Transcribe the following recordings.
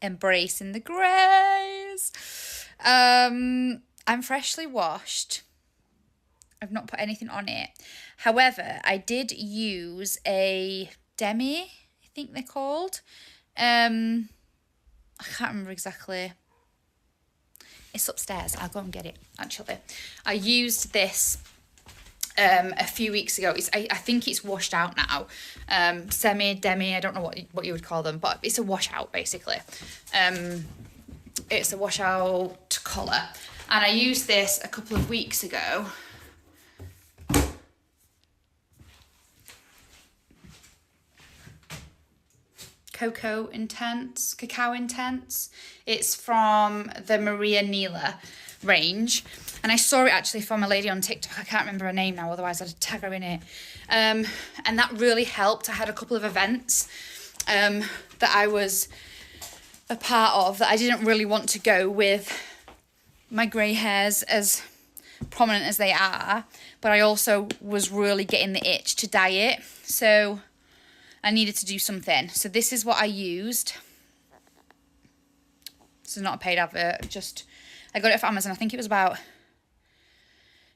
embracing the greys. I'm freshly washed. I've not put anything on it. However, I did use a demi, I think they're called. I can't remember exactly. It's upstairs. I'll go and get it, actually. I used this a few weeks ago. I think it's washed out now. Semi, demi, I don't know what you would call them, but it's a washout, basically. It's a washout colour. And I used this a couple of weeks ago. Cacao Intense. It's from the Maria Neela range. And I saw it actually from a lady on TikTok. I can't remember her name now, otherwise I'd tag her in it. And that really helped. I had a couple of events that I was a part of that I didn't really want to go with my grey hairs as prominent as they are. But I also was really getting the itch to dye it. So I needed to do something. So this is what I used. This is not a paid advert, just, I got it off Amazon. I think it was about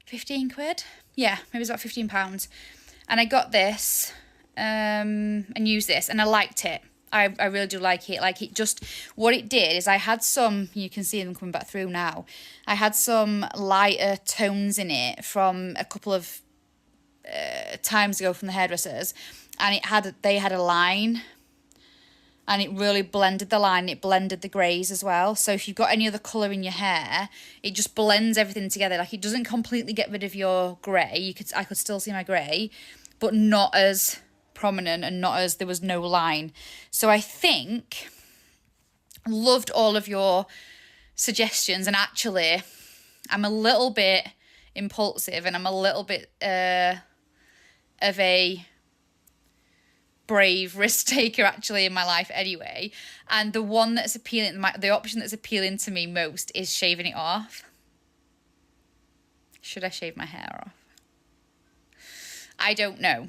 15 quid. Yeah, maybe it was about £15. And I got this and used this, and I liked it. I really do like it. Like, it just, what it did is I had some, you can see them coming back through now. I had some lighter tones in it from a couple of times ago from the hairdressers, and they had a line, and it really blended the line. It blended the greys as well. So if you've got any other colour in your hair, it just blends everything together. Like, it doesn't completely get rid of your grey. I could still see my grey, but not as prominent, and not as, there was no line. So I think, loved all of your suggestions, and actually I'm a little bit impulsive, and I'm a little bit of a brave risk taker actually in my life anyway. And the one that's appealing, the option that's appealing to me most is shaving it off. Should I shave my hair off? I don't know.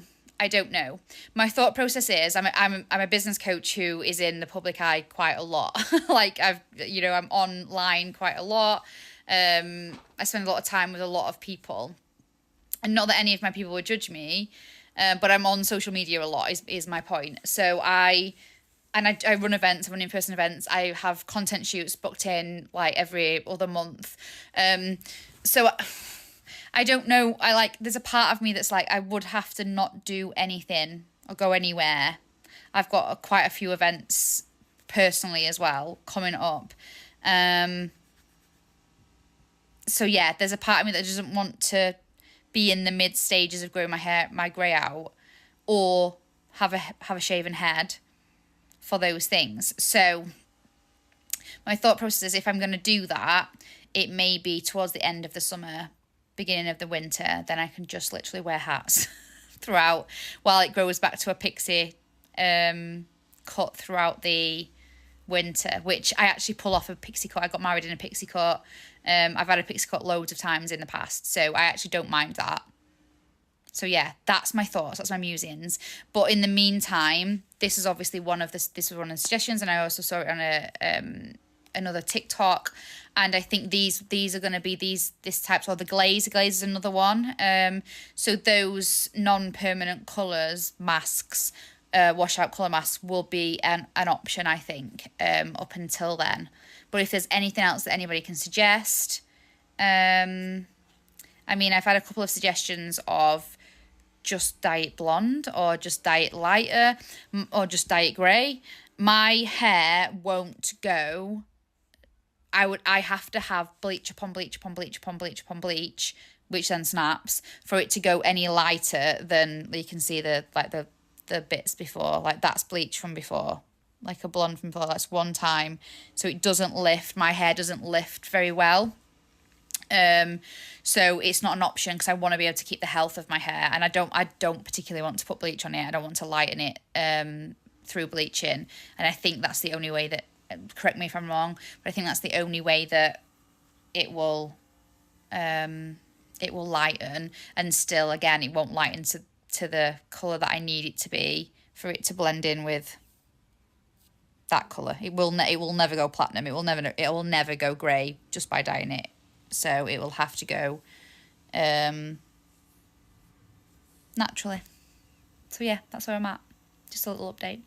My thought process is I'm a business coach who is in the public eye quite a lot. Like, I'm online quite a lot. I spend a lot of time with a lot of people, and not that any of my people would judge me, but I'm on social media a lot is my point. So I run events, I run in-person events. I have content shoots booked in like every other month. So I don't know. There's a part of me that's like, I would have to not do anything or go anywhere. I've got quite a few events personally as well coming up. So yeah, there's a part of me that doesn't want to be in the mid stages of growing my grey out, or have a shaven head for those things. So my thought process is, if I'm going to do that, it may be towards the end of the summer, beginning of the winter. Then I can just literally wear hats throughout while it grows back to a pixie cut throughout the winter, which I actually pull off a pixie cut. I got married in a pixie cut. I've had a pixie cut loads of times in the past, so I actually don't mind that. So yeah, that's my thoughts, that's my musings. But in the meantime, this is obviously one of the suggestions, and I also saw it on another TikTok, and I think these are going to be this type. So the glaze is another one. So those non-permanent colours masks, washout colour masks, will be an option, I think, up until then. But if there's anything else that anybody can suggest, I mean, I've had a couple of suggestions of just dye it blonde, or just dye it lighter, or just dye it grey. My hair won't go. I have to have bleach upon bleach upon bleach upon bleach upon bleach, which then snaps, for it to go any lighter than, you can see the bits before, like that's bleach from before, like a blonde from before. That's one time, so it doesn't lift. My hair doesn't lift very well. So it's not an option, because I want to be able to keep the health of my hair, and I don't particularly want to put bleach on it. I don't want to lighten it through bleaching, and I think that's the only way that, correct me if I'm wrong, but I think that's the only way that it will lighten, and still, again, it won't lighten to the colour that I need it to be for it to blend in with that colour. It will never go platinum. It will never go grey just by dyeing it. So it will have to go naturally. So yeah, that's where I'm at. Just a little update.